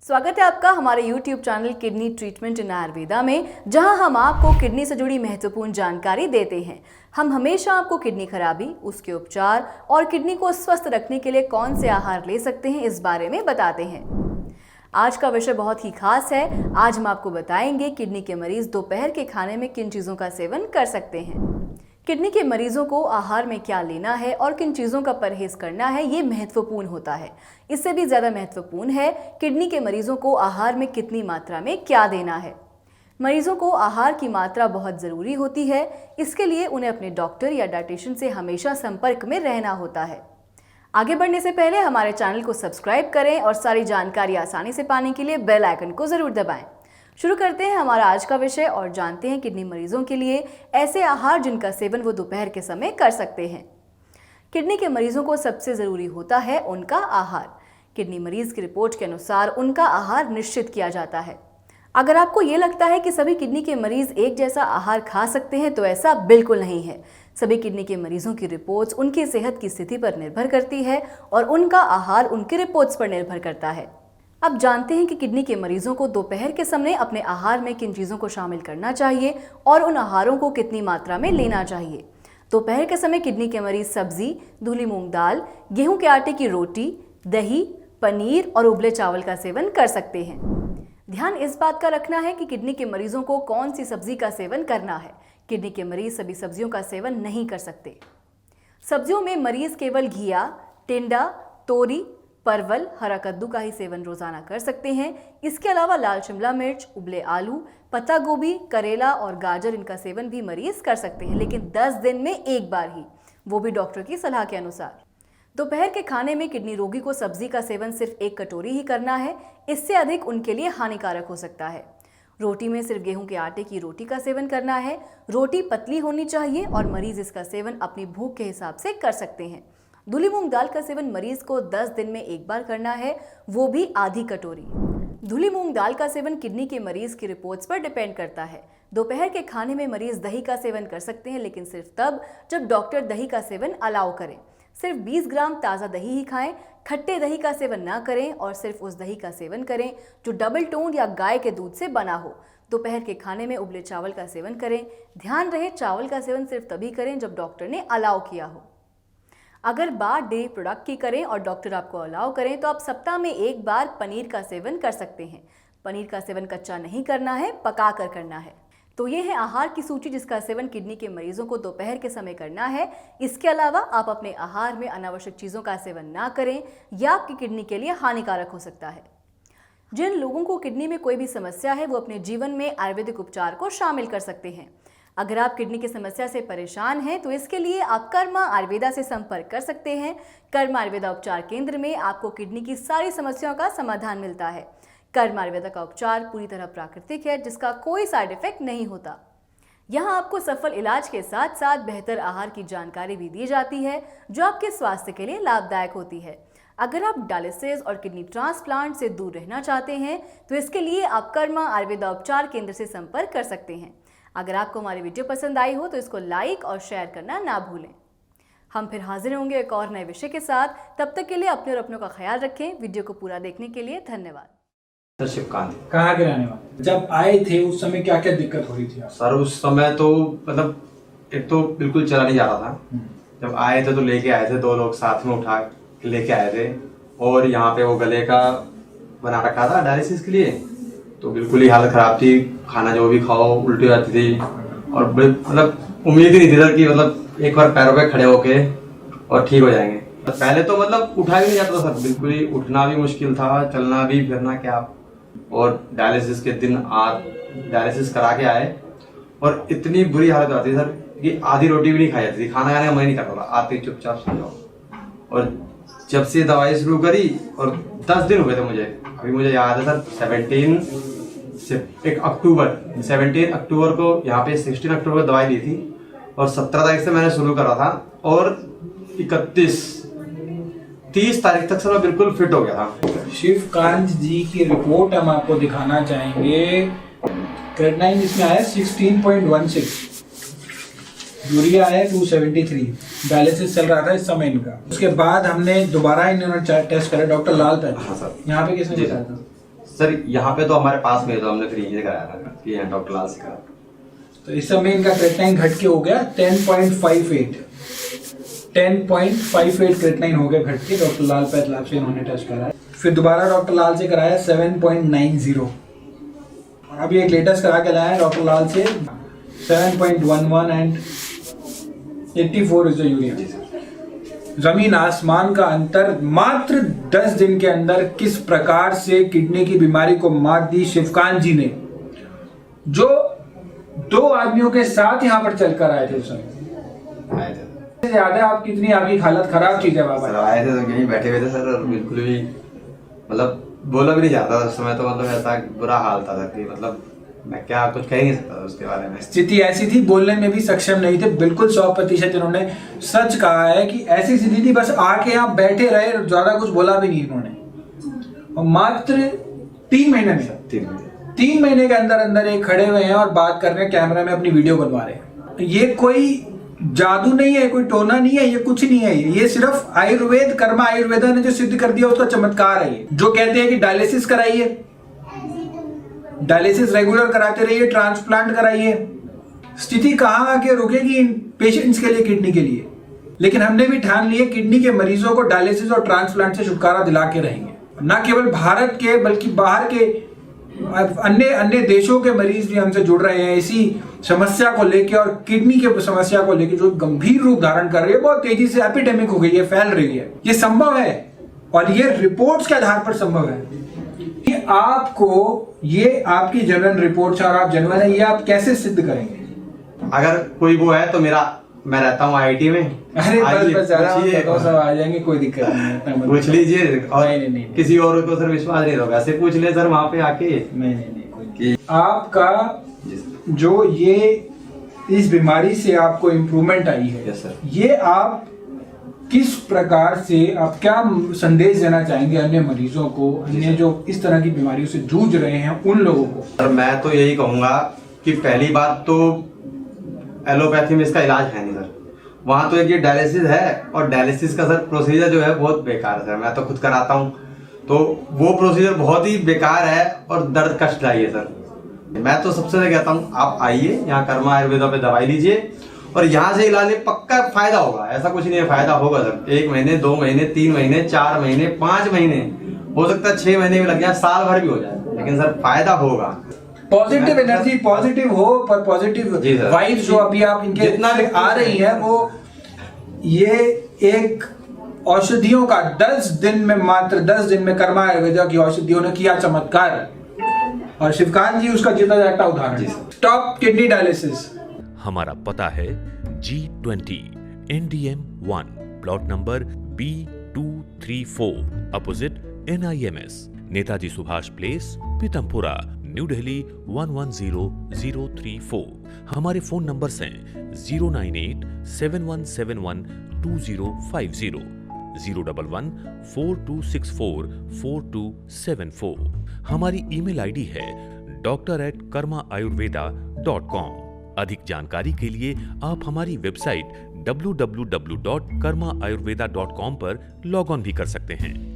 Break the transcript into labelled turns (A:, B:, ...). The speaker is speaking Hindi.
A: स्वागत है आपका हमारे YouTube चैनल किडनी ट्रीटमेंट इन आयुर्वेदा में, जहां हम आपको किडनी से जुड़ी महत्वपूर्ण जानकारी देते हैं। हम हमेशा आपको किडनी खराबी, उसके उपचार और किडनी को स्वस्थ रखने के लिए कौन से आहार ले सकते हैं इस बारे में बताते हैं। आज का विषय बहुत ही खास है। आज हम आपको बताएंगे किडनी के मरीज दोपहर के खाने में किन चीज़ों का सेवन कर सकते हैं। किडनी के मरीजों को आहार में क्या लेना है और किन चीज़ों का परहेज करना है, ये महत्वपूर्ण होता है। इससे भी ज़्यादा महत्वपूर्ण है किडनी के मरीजों को आहार में कितनी मात्रा में क्या देना है। मरीजों को आहार की मात्रा बहुत ज़रूरी होती है। इसके लिए उन्हें अपने डॉक्टर या डाइटिशियन से हमेशा संपर्क में रहना होता है। आगे बढ़ने से पहले हमारे चैनल को सब्सक्राइब करें और सारी जानकारी आसानी से पाने के लिए बेल आइकन को ज़रूर दबाएं। शुरू करते हैं हमारा आज का विषय और जानते हैं किडनी मरीजों के लिए ऐसे आहार जिनका सेवन वो दोपहर के समय कर सकते हैं। किडनी के मरीजों को सबसे ज़रूरी होता है उनका आहार। किडनी मरीज की रिपोर्ट के अनुसार उनका आहार निश्चित किया जाता है। अगर आपको ये लगता है कि सभी किडनी के मरीज एक जैसा आहार खा सकते हैं तो ऐसा बिल्कुल नहीं है। सभी किडनी के मरीजों की रिपोर्ट्स उनकी सेहत की स्थिति पर निर्भर करती है और उनका आहार उनकी रिपोर्ट्स पर निर्भर करता है। अब जानते हैं कि किडनी के मरीजों को दोपहर के समय अपने आहार में किन चीज़ों को शामिल करना चाहिए और उन आहारों को कितनी मात्रा में लेना चाहिए। दोपहर के समय किडनी के मरीज सब्जी, धुली मूंग दाल, गेहूं के आटे की रोटी, दही, पनीर और उबले चावल का सेवन कर सकते हैं। ध्यान इस बात का रखना है कि किडनी के मरीजों को कौन सी सब्जी का सेवन करना है। किडनी के मरीज सभी सब्जियों का सेवन नहीं कर सकते। सब्जियों में मरीज केवल घिया, टिंडा, तोरी, परवल, हरा कद्दू का ही सेवन रोजाना कर सकते हैं। इसके अलावा लाल शिमला मिर्च, उबले आलू, पत्ता गोभी, करेला और गाजर इनका सेवन भी मरीज कर सकते हैं, लेकिन 10 दिन में एक बार ही, वो भी डॉक्टर की सलाह के अनुसार। दोपहर के खाने में किडनी रोगी को सब्जी का सेवन सिर्फ 1 कटोरी ही करना है। इससे अधिक उनके लिए हानिकारक हो सकता है। रोटी में सिर्फ गेहूं के आटे की रोटी का सेवन करना है। रोटी पतली होनी चाहिए और मरीज इसका सेवन अपनी भूख के हिसाब से कर सकते हैं। धुली मूंग दाल का सेवन मरीज को 10 दिन में एक बार करना है, वो भी आधी कटोरी। धुली मूंग दाल का सेवन किडनी के मरीज की रिपोर्ट्स पर डिपेंड करता है। दोपहर के खाने में मरीज दही का सेवन कर सकते हैं, लेकिन सिर्फ तब जब डॉक्टर दही का सेवन अलाउ करें। सिर्फ 20 ग्राम ताज़ा दही ही खाएं, खट्टे दही का सेवन ना करें और सिर्फ उस दही का सेवन करें जो डबल टोन या गाय के दूध से बना हो। दोपहर के खाने में उबले चावल का सेवन करें। ध्यान रहे चावल का सेवन सिर्फ तभी करें जब डॉक्टर ने अलाउ किया हो। अगर बात डेयरी प्रोडक्ट की करें और डॉक्टर आपको अलाउ करें तो आप सप्ताह में एक बार पनीर का सेवन कर सकते हैं। पनीर का सेवन कच्चा नहीं करना है, पका कर करना है। तो ये है आहार की सूची जिसका सेवन किडनी के मरीजों को दोपहर के समय करना है। इसके अलावा आप अपने आहार में अनावश्यक चीज़ों का सेवन ना करें, यह आपकी किडनी के लिए हानिकारक हो सकता है। जिन लोगों को किडनी में कोई भी समस्या है वो अपने जीवन में आयुर्वेदिक उपचार को शामिल कर सकते हैं। अगर आप किडनी की समस्या से परेशान हैं तो इसके लिए आप कर्मा आयुर्वेदा से संपर्क कर सकते हैं। कर्मा आयुर्वेदा उपचार केंद्र में आपको किडनी की सारी समस्याओं का समाधान मिलता है। कर्मा आयुर्वेदा का उपचार पूरी तरह प्राकृतिक है, जिसका कोई साइड इफेक्ट नहीं होता। यहाँ आपको सफल इलाज के साथ साथ बेहतर आहार की जानकारी भी दी जाती है जो आपके स्वास्थ्य के लिए लाभदायक होती है। अगर आप डायलिसिस और किडनी ट्रांसप्लांट से दूर रहना चाहते हैं तो इसके लिए आप कर्मा आयुर्वेदा उपचार केंद्र से संपर्क कर सकते हैं। अगर आपको हमारी वीडियो पसंद आई हो तो इसको लाइक और शेयर करना ना भूलें। हम फिर हाजिर होंगे एक और नए विषय के साथ। तब तक के लिए अपने और अपनों का ख्याल रखें। वीडियो को पूरा देखने के लिए धन्यवाद।
B: सर शिवकांत
C: कहाँ के रहने वाले? जब आए थे उस समय क्या क्या दिक्कत हो रही थी?
B: सर उस समय तो मतलब एक तो बिल्कुल चला नहीं जा रहा था। जब आए थे तो लेके आए थे, 2 लोग साथ में उठा के लेके आए थे और यहाँ पे वो गले का बना रखा था डायलिसिस के लिए, तो बिल्कुल ही हालत खराब थी। खाना जो भी खाओ उल्टी आती थी और मतलब उम्मीद ही नहीं थी सर कि मतलब एक बार पैरों पे खड़े होके और ठीक हो जाएंगे। पहले तो मतलब उठा भी नहीं जाता था सर, बिल्कुल ही उठना भी मुश्किल था, चलना भी फिरना क्या। और डायलिसिस के दिन डायलिसिस करा के आए और इतनी बुरी हालत आती थी सर कि आधी रोटी भी नहीं खाई जाती थी। खाना खाने का मन नहीं करता था, आते ही चुपचाप सो जाओ। और जब से दवाई शुरू करी और 10 दिन हो गए थे मुझे, अभी मुझे याद है सर 17 अक्टूबर को यहाँ पे 16 अक्टूबर को दवाई ली थी और 17 तारीख से मैंने शुरू करा था और 30 तारीख तक सर मैं बिल्कुल फिट हो गया था।
C: शिवकांत जी की रिपोर्ट हम आपको दिखाना चाहेंगे। क्रेटिनाइन इसमें आया 16.16, यूरिया है 273, डायलिसिस चल रहा था इस समय इनका। उसके बाद हमने दोबारा इन्होंने टेस्ट करा डॉक्टर लाल पे।
B: हाँ सर।
C: यहाँ पे किसने दिखाया था?
B: सर यहाँ पे तो हमारे पास में तो हमने फ्री से कराया था कि यहाँ डॉक्टर लाल से करा।
C: तो इस समय इनका क्रेटनाइन घट के हो गया 10.58 क्रेटनाइन हो गया घट के। डॉक्टर लाल पैथ लैब से इन्होंने टेस्ट कराया, फिर दोबारा डॉक्टर लाल से कराया 7.90 और अभी एक लेटेस्ट करा के लाया है डॉक्टर लाल से 7.11 एंड 84 इज द यूरिया। जमीन आसमान का अंतर। मात्र 10 दिन के अंदर किस प्रकार से किडनी की बीमारी को मात दी शिवकांत जी ने, जो 2 आदमियों के साथ यहाँ पर चलकर आए थे उस समय।
B: आए थे
C: याद है आप कितनी आपकी हालत खराब थी जब आप
B: सर, आए थे तो यहीं बैठे हुए थे सर, और बिल्कुल भी मतलब बोला भी नहीं जाता उस समय, तो मतलब ऐसा बुरा हाल था सर कि मतलब मैं क्या कुछ कह ही नहीं सकता उसके बारे में।
C: स्थिति ऐसी थी, बोलने में भी सक्षम नहीं थे। बिल्कुल 100% इन्होंने सच कहा है कि ऐसी स्थिति थी, बस आके यहाँ बैठे रहे, ज्यादा कुछ बोला भी नहीं इन्होंने। और मात्र 3 महीने में 3 महीने के अंदर अंदर एक खड़े हुए हैं और बात कर रहे हैं, कैमरा में अपनी वीडियो बनवा रहे हैं। ये कोई जादू नहीं है, कोई टोना नहीं है, ये कुछ नहीं है। ये सिर्फ आयुर्वेद, कर्मा आयुर्वेदा ने जो सिद्ध कर दिया उसका चमत्कार है। ये जो कहते हैं कि डायलिसिस कराइए, डायलिसिस रेगुलर कराते रहिए, ट्रांसप्लांट कराइए, स्थिति कहां आके रुकेगी इन पेशेंट्स के लिए, किडनी के लिए। लेकिन हमने भी ठान लिया किडनी के मरीजों को डायलिसिस और ट्रांसप्लांट से छुटकारा दिला के रहेंगे। न केवल भारत के बल्कि बाहर के अन्य देशों के मरीज भी हमसे जुड़ रहे हैं इसी समस्या को लेके, और किडनी के समस्या को लेके जो गंभीर रूप धारण कर रही है, बहुत तेजी से एपिडेमिक हो गई है, फैल रही है। ये संभव है और ये रिपोर्ट्स के आधार पर संभव है। ये आपकी जनरल रिपोर्ट और आप जनरल है, ये आप कैसे सिद्ध करेंगे?
B: अगर कोई वो है तो मैं रहता हूँ IIT में।
C: अरे बस सब आ जाएंगे, कोई दिक्कत नहीं है,
B: पूछ लीजिए। और
C: नहीं।
B: किसी और को सर विश्वास नहीं होगा, ऐसे पूछ ले सर वहाँ पे आके।
C: नहीं। आपका जो ये इस बीमारी से आपको इम्प्रूवमेंट आई है,
B: यस सर,
C: ये आप किस प्रकार से, आप क्या संदेश देना चाहेंगे अन्य मरीजों को, अन्य जो इस तरह की बीमारियों से जूझ रहे हैं उन लोगों को?
B: सर मैं तो यही कहूँगा कि पहली बात तो एलोपैथी में इसका इलाज है नहीं सर। वहाँ तो एक ये डायलिसिस है, और डायलिसिस का सर प्रोसीजर जो है बहुत बेकार है सर। मैं तो खुद कराता हूँ, तो वो प्रोसीजर बहुत ही बेकार है और दर्द कष्टदायी है सर। मैं तो सबसे पहले कहता हूँ आप आइए यहाँ कर्मा आयुर्वेदा पे दवाई लीजिए, और यहाँ से इलाज में पक्का फायदा होगा। ऐसा कुछ नहीं है, फायदा होगा सर। 1 महीने, 2 महीने, 3 महीने, 4 महीने, 5 महीने, हो सकता है 6 महीने भी लग जाए, साल भर भी हो जाए, लेकिन सर फायदा होगा।
C: पॉजिटिव एनर्जी, पॉजिटिव हो, पर पॉजिटिव वाइब्स जो अभी आप इनके
B: जितना भी
C: आ रही है, वो ये एक औषधियों का 10 दिन में, मात्र 10 दिन में कर्मा आयुर्वेदा की औषधियों ने किया चमत्कार, और शिवकांत जी उसका जीता जागता उदाहरण। Stop kidney dialysis.
D: हमारा पता है G20 NDM 1 plot number B234 opposite NIMS, Netaji Subhash place, Pitampura, new Delhi 110034। हमारे फोन नंबर्स हैं 09871712050, 01142644274। हमारी ईमेल आईडी है doctor@karmaayurveda.com। अधिक जानकारी के लिए आप हमारी वेबसाइट www.karmaayurveda.com पर लॉग ऑन भी कर सकते हैं।